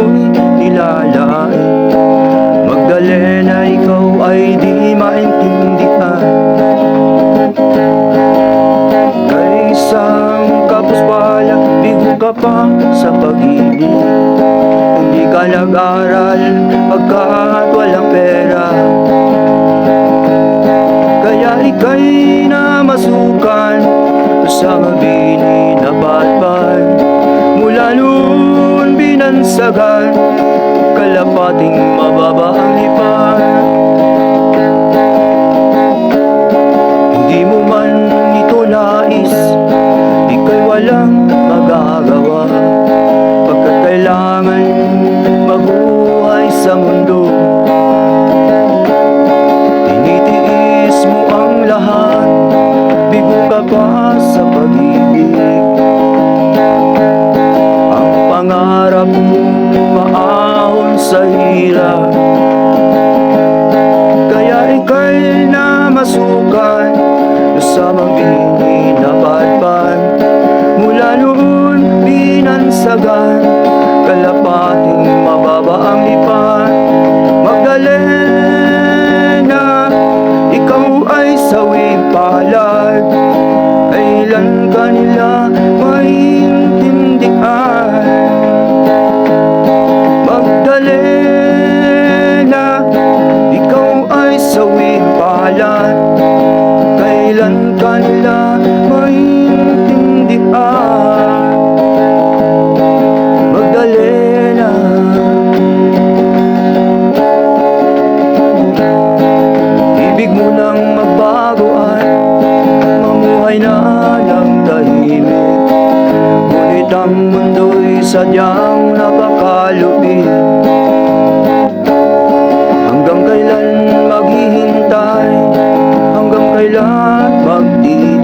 ako'y nilalain. Magdalena, ikaw ay di maintindihan. Kay isang kapuspala, bigo ka pa sa pag-ibig. Hindi ka nag-aral pagkat walang pera, kaya ika'y namasukan sa mabini na batban. Mula noon binansagan, kalapating mababa ang lipan. Hindi mo man ito nais, ika'y walang magagawa, pagkat kailangan mabuhay sa mundo. Tinitiis mo ang lahat, bigo ka pa sa pag-ibig. Ang pangarap mo maahon sa hirap, kaya ika'y namasukan sa mabini na batban. Mula noon binansagan, kalapating mababa ang lipan. Magdalena, ikaw ay sawing palad, kailan ka nila maintindihan? Magdalena, ikaw ay sawing palad, kailan ka nila maintindihan? Magdalena, ibig mo nang magbago at mamuhay na ng tahimik. Ngunit ang mundo'y sadyang napakalupit. Hanggang kailan maghihintay? Hanggang kailan magtiis?